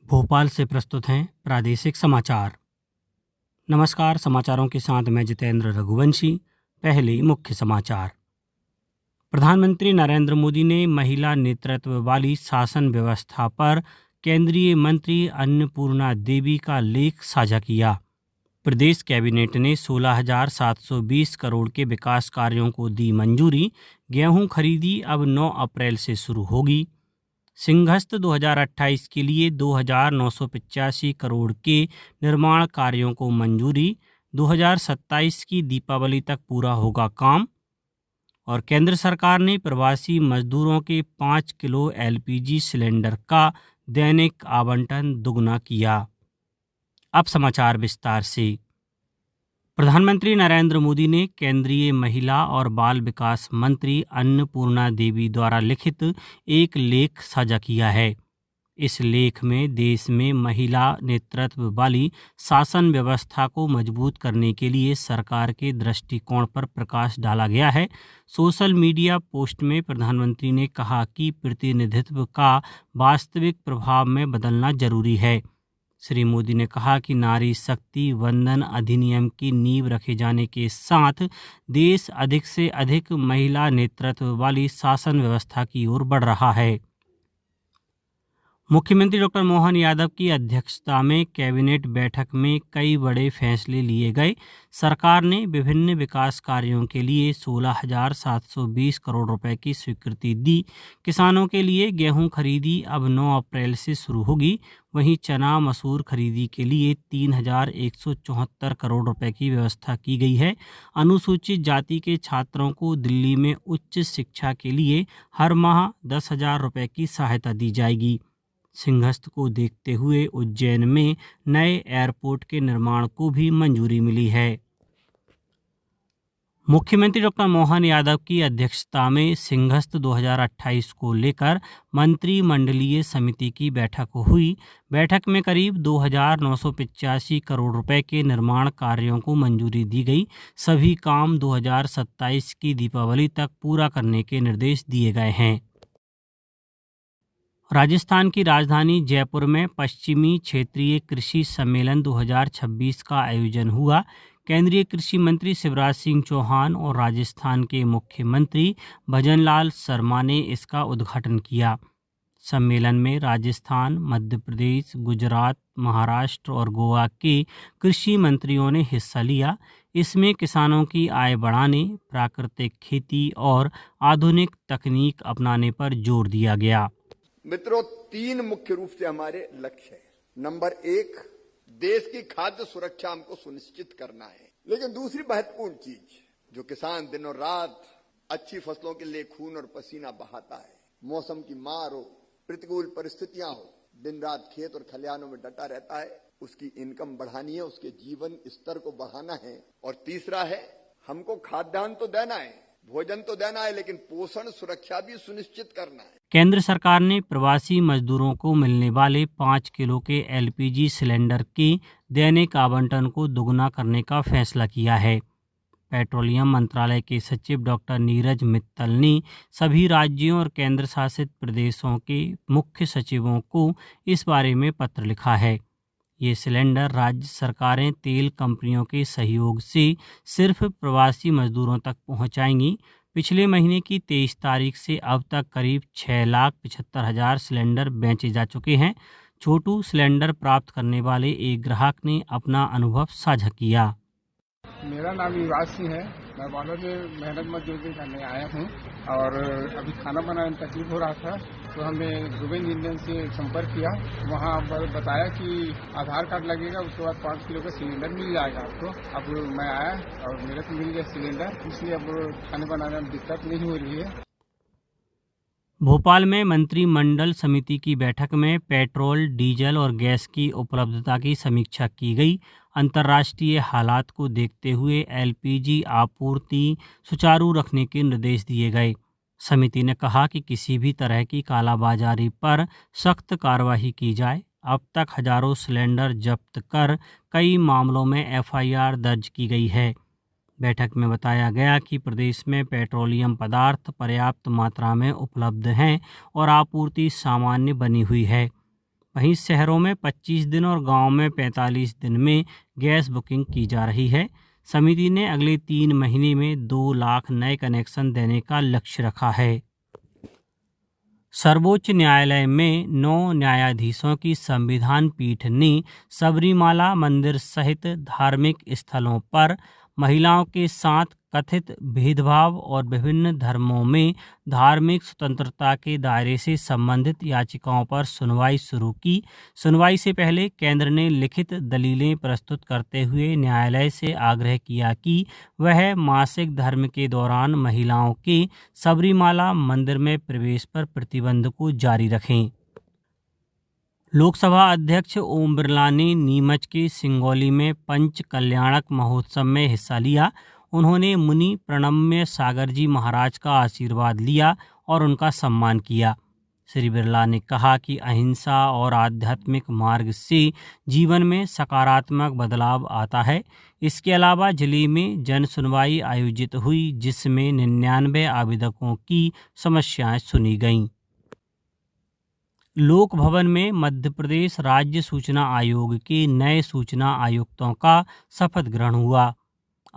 भोपाल से प्रस्तुत हैं प्रादेशिक समाचार। नमस्कार, समाचारों के साथ मैं जितेंद्र रघुवंशी। पहले मुख्य समाचार। प्रधानमंत्री नरेंद्र मोदी ने महिला नेतृत्व वाली शासन व्यवस्था पर केंद्रीय मंत्री अन्नपूर्णा देवी का लेख साझा किया। प्रदेश कैबिनेट ने 16,720 करोड़ के विकास कार्यों को दी मंजूरी। गेहूं खरीदी अब 9 अप्रैल से शुरू होगी। सिंहस्थ 2028 के लिए 2,985 करोड़ के निर्माण कार्यों को मंजूरी। 2027 की दीपावली तक पूरा होगा काम। और केंद्र सरकार ने प्रवासी मजदूरों के 5 किलो एलपीजी सिलेंडर का दैनिक आवंटन दुगना किया। अब समाचार विस्तार से। प्रधानमंत्री नरेंद्र मोदी ने केंद्रीय महिला और बाल विकास मंत्री अन्नपूर्णा देवी द्वारा लिखित एक लेख साझा किया है। इस लेख में देश में महिला नेतृत्व वाली शासन व्यवस्था को मजबूत करने के लिए सरकार के दृष्टिकोण पर प्रकाश डाला गया है। सोशल मीडिया पोस्ट में प्रधानमंत्री ने कहा कि प्रतिनिधित्व का वास्तविक प्रभाव में बदलना जरूरी है। श्री मोदी ने कहा कि नारी शक्ति वंदन अधिनियम की नींव रखे जाने के साथ देश अधिक से अधिक महिला नेतृत्व वाली शासन व्यवस्था की ओर बढ़ रहा है। मुख्यमंत्री डॉक्टर मोहन यादव की अध्यक्षता में कैबिनेट बैठक में कई बड़े फैसले लिए गए। सरकार ने विभिन्न विकास कार्यों के लिए 16,720 करोड़ रुपए की स्वीकृति दी। किसानों के लिए गेहूं खरीदी अब 9 अप्रैल से शुरू होगी। वहीं चना मसूर खरीदी के लिए 3,174 करोड़ रुपए की व्यवस्था की गई है। अनुसूचित जाति के छात्रों को दिल्ली में उच्च शिक्षा के लिए हर माह 10,000 रुपए की सहायता दी जाएगी। सिंहस्थ को देखते हुए उज्जैन में नए एयरपोर्ट के निर्माण को भी मंजूरी मिली है। मुख्यमंत्री डॉक्टर मोहन यादव की अध्यक्षता में सिंहस्थ 2028 को लेकर मंत्रिमंडलीय समिति की बैठक हुई। बैठक में करीब 2,985 करोड़ रुपए के निर्माण कार्यों को मंजूरी दी गई। सभी काम 2027 की दीपावली तक पूरा करने के निर्देश दिए गए हैं। राजस्थान की राजधानी जयपुर में पश्चिमी क्षेत्रीय कृषि सम्मेलन 2026 का आयोजन हुआ। केंद्रीय कृषि मंत्री शिवराज सिंह चौहान और राजस्थान के मुख्यमंत्री भजनलाल शर्मा ने इसका उद्घाटन किया। सम्मेलन में राजस्थान, मध्य प्रदेश, गुजरात, महाराष्ट्र और गोवा के कृषि मंत्रियों ने हिस्सा लिया। इसमें किसानों की आय बढ़ाने, प्राकृतिक खेती और आधुनिक तकनीक अपनाने पर जोर दिया गया। मित्रों, 3 मुख्य रूप से हमारे लक्ष्य हैं। नंबर 1, देश की खाद्य सुरक्षा हमको सुनिश्चित करना है। लेकिन दूसरी महत्वपूर्ण चीज, जो किसान दिनों रात अच्छी फसलों के लिए खून और पसीना बहाता है, मौसम की मार हो, प्रतिकूल परिस्थितियां हो, दिन रात खेत और खलिहानों में डटा रहता है, उसकी इनकम बढ़ानी है, उसके जीवन स्तर को बढ़ाना है। और तीसरा है, हमको खाद्यान्न तो देना है, भोजन तो देना है, लेकिन पोषण सुरक्षा भी सुनिश्चित करना है। केंद्र सरकार ने प्रवासी मजदूरों को मिलने वाले 5 किलो के एलपीजी सिलेंडर के दैनिक आवंटन को दुगना करने का फैसला किया है। पेट्रोलियम मंत्रालय के सचिव डॉक्टर नीरज मित्तल ने सभी राज्यों और केंद्र शासित प्रदेशों के मुख्य सचिवों को इस बारे में पत्र लिखा है। ये सिलेंडर राज्य सरकारें तेल कंपनियों के सहयोग से सिर्फ प्रवासी मजदूरों तक पहुंचाएंगी। पिछले महीने की 23 तारीख से अब तक करीब 6,75,000 सिलेंडर बेचे जा चुके हैं। छोटू सिलेंडर प्राप्त करने वाले एक ग्राहक ने अपना अनुभव साझा किया। मेरा नाम युवराज सिंह है। मैं वालों से मेहनत मजदूरी करने आया हूँ और अभी खाना बनाने में तकलीफ हो रहा था, तो हमने गोविंद इंडियन से संपर्क किया। वहाँ बताया कि आधार कार्ड लगेगा, उसके बाद 5 किलो का सिलेंडर मिल जाएगा आपको। अब मैं आया और मेरे को मिल गया सिलेंडर, इसलिए अब खाने बनाने में दिक्कत नहीं हो रही है। भोपाल में मंत्रिमंडल समिति की बैठक में पेट्रोल, डीजल और गैस की उपलब्धता की समीक्षा की गई। अंतर्राष्ट्रीय हालात को देखते हुए एलपीजी आपूर्ति सुचारू रखने के निर्देश दिए गए। समिति ने कहा कि किसी भी तरह की कालाबाजारी पर सख्त कार्रवाई की जाए। अब तक हजारों सिलेंडर जब्त कर कई मामलों में एफआईआर दर्ज की गई है। बैठक में बताया गया कि प्रदेश में पेट्रोलियम पदार्थ पर्याप्त मात्रा में उपलब्ध हैं और आपूर्ति सामान्य बनी हुई है। वहीं शहरों में 25 दिन और गांव में 45 दिन में गैस बुकिंग की जा रही है। समिति ने अगले 3 महीने में 2 लाख नए कनेक्शन देने का लक्ष्य रखा है। सर्वोच्च न्यायालय में 9 न्यायाधीशों की संविधान पीठ ने सबरीमाला मंदिर सहित धार्मिक स्थलों पर महिलाओं के साथ कथित भेदभाव और विभिन्न धर्मों में धार्मिक स्वतंत्रता के दायरे से संबंधित याचिकाओं पर सुनवाई शुरू की। सुनवाई से पहले केंद्र ने लिखित दलीलें प्रस्तुत करते हुए न्यायालय से आग्रह किया कि वह मासिक धर्म के दौरान महिलाओं के सबरीमाला मंदिर में प्रवेश पर प्रतिबंध को जारी रखें। लोकसभा अध्यक्ष ओम बिरला ने नीमच के सिंगौली में पंच कल्याणक महोत्सव में हिस्सा लिया। उन्होंने मुनि प्रणम्य सागर जी महाराज का आशीर्वाद लिया और उनका सम्मान किया। श्री बिरला ने कहा कि अहिंसा और आध्यात्मिक मार्ग से जीवन में सकारात्मक बदलाव आता है। इसके अलावा जिले में जन सुनवाई आयोजित हुई, जिसमें 99 आवेदकों की समस्याएं सुनी गईं। लोक भवन में मध्य प्रदेश राज्य सूचना आयोग के नए सूचना आयुक्तों का शपथ ग्रहण हुआ।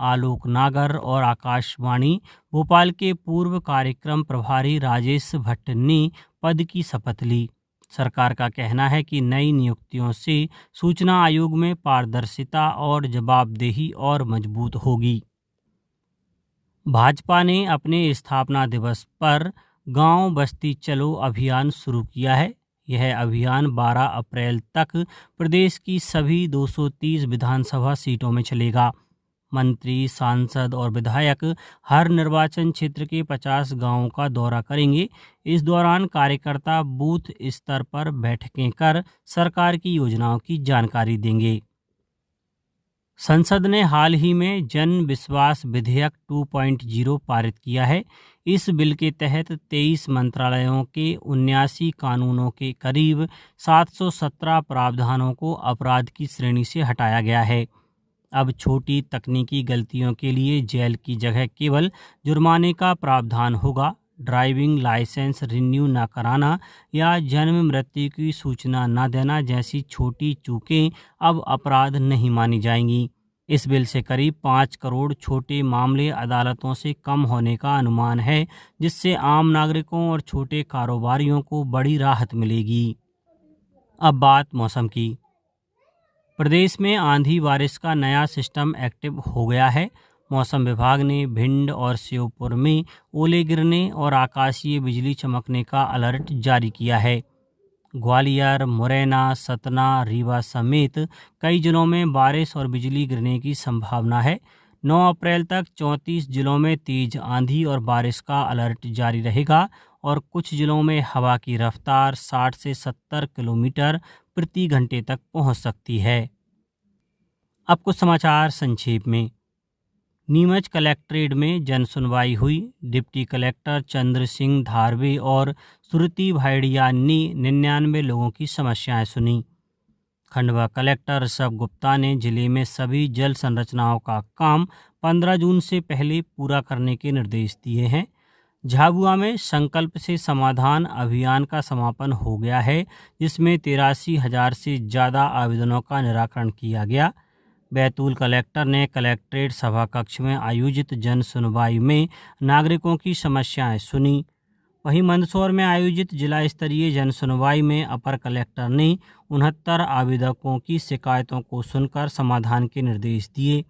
आलोक नागर और आकाशवाणी भोपाल के पूर्व कार्यक्रम प्रभारी राजेश भट्ट ने पद की शपथ ली। सरकार का कहना है कि नई नियुक्तियों से सूचना आयोग में पारदर्शिता और जवाबदेही और मजबूत होगी। भाजपा ने अपने स्थापना दिवस पर गांव बस्ती चलो अभियान शुरू किया है। यह अभियान 12 अप्रैल तक प्रदेश की सभी 230 विधानसभा सीटों में चलेगा। मंत्री, सांसद और विधायक हर निर्वाचन क्षेत्र के 50 गांवों का दौरा करेंगे। इस दौरान कार्यकर्ता बूथ स्तर पर बैठकें कर सरकार की योजनाओं की जानकारी देंगे। संसद ने हाल ही में जन विश्वास विधेयक 2.0 पारित किया है। इस बिल के तहत 23 मंत्रालयों के 79 कानूनों के करीब 717 प्रावधानों को अपराध की श्रेणी से हटाया गया है। अब छोटी तकनीकी गलतियों के लिए जेल की जगह केवल जुर्माने का प्रावधान होगा। ड्राइविंग लाइसेंस रिन्यू न कराना या जन्म मृत्यु की सूचना न देना जैसी छोटी चूकें अब अपराध नहीं मानी जाएंगी। इस बिल से करीब 5 करोड़ छोटे मामले अदालतों से कम होने का अनुमान है, जिससे आम नागरिकों और छोटे कारोबारियों को बड़ी राहत मिलेगी। अब बात मौसम की। प्रदेश में आंधी बारिश का नया सिस्टम एक्टिव हो गया है। मौसम विभाग ने भिंड और श्योपुर में ओले गिरने और आकाशीय बिजली चमकने का अलर्ट जारी किया है। ग्वालियर, मुरैना, सतना, रीवा समेत कई जिलों में बारिश और बिजली गिरने की संभावना है। 9 अप्रैल तक 34 जिलों में तेज आंधी और बारिश का अलर्ट जारी रहेगा और कुछ जिलों में हवा की रफ्तार 60 से 70 किलोमीटर प्रति घंटे तक पहुंच सकती है। अब कुछ समाचार संक्षेप में। नीमच कलेक्ट्रेट में जन सुनवाई हुई। डिप्टी कलेक्टर चंद्र सिंह धारवे और श्रुति भायड़िया ने 99 लोगों की समस्याएं सुनी। खंडवा कलेक्टर ऋषभ गुप्ता ने जिले में सभी जल संरचनाओं का काम 15 जून से पहले पूरा करने के निर्देश दिए हैं। झाबुआ में संकल्प से समाधान अभियान का समापन हो गया है, जिसमें 83,000 से ज़्यादा आवेदनों का निराकरण किया गया। बैतूल कलेक्टर ने कलेक्ट्रेट सभा कक्ष में आयोजित जन सुनवाई में नागरिकों की समस्याएं सुनी। वहीं मंदसौर में आयोजित जिला स्तरीय जन सुनवाई में अपर कलेक्टर ने 69 आवेदकों की शिकायतों को सुनकर समाधान के निर्देश दिए।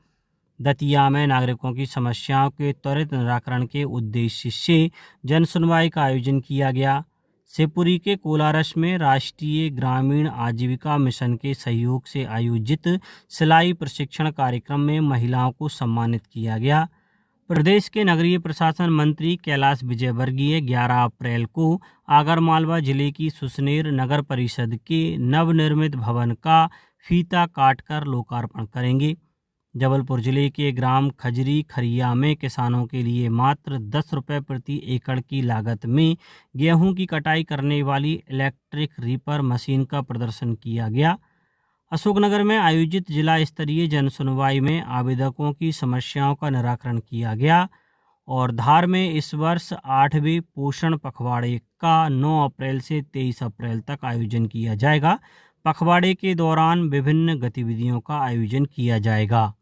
दतिया में नागरिकों की समस्याओं के त्वरित निराकरण के उद्देश्य से जन सुनवाई का आयोजन किया गया। शिवपुरी के कोलारस में राष्ट्रीय ग्रामीण आजीविका मिशन के सहयोग से आयोजित सिलाई प्रशिक्षण कार्यक्रम में महिलाओं को सम्मानित किया गया। प्रदेश के नगरीय प्रशासन मंत्री कैलाश विजयवर्गीय 11 अप्रैल को आगरमालवा जिले की सुसनेर नगर परिषद के नवनिर्मित भवन का फीता काटकर लोकार्पण करेंगे। जबलपुर जिले के ग्राम खजरी खरिया में किसानों के लिए मात्र 10 रुपये प्रति एकड़ की लागत में गेहूं की कटाई करने वाली इलेक्ट्रिक रीपर मशीन का प्रदर्शन किया गया। अशोकनगर में आयोजित जिला स्तरीय जन सुनवाई में आवेदकों की समस्याओं का निराकरण किया गया और धार में इस वर्ष 8वें पोषण पखवाड़े का 9 अप्रैल से 23 अप्रैल तक आयोजन किया जाएगा। पखवाड़े के दौरान विभिन्न गतिविधियों का आयोजन किया जाएगा।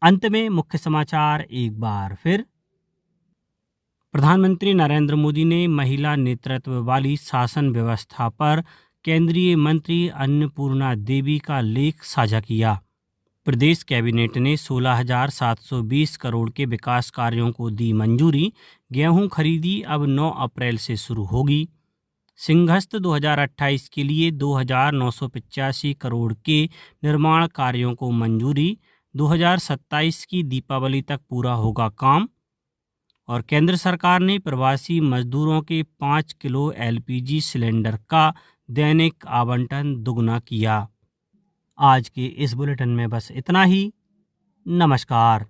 अंत में मुख्य समाचार एक बार फिर। प्रधानमंत्री नरेंद्र मोदी ने महिला नेतृत्व वाली शासन व्यवस्था पर केंद्रीय मंत्री अन्नपूर्णा देवी का लेख साझा किया। प्रदेश कैबिनेट ने 16,720 करोड़ के विकास कार्यों को दी मंजूरी। गेहूं खरीदी अब 9 अप्रैल से शुरू होगी। सिंहस्थ 2028 के लिए 2,985 करोड़ के निर्माण कार्यों को मंजूरी। 2027 की दीपावली तक पूरा होगा काम। और केंद्र सरकार ने प्रवासी मजदूरों के 5 किलो LPG सिलेंडर का दैनिक आवंटन दुगना किया। आज के इस बुलेटिन में बस इतना ही। नमस्कार।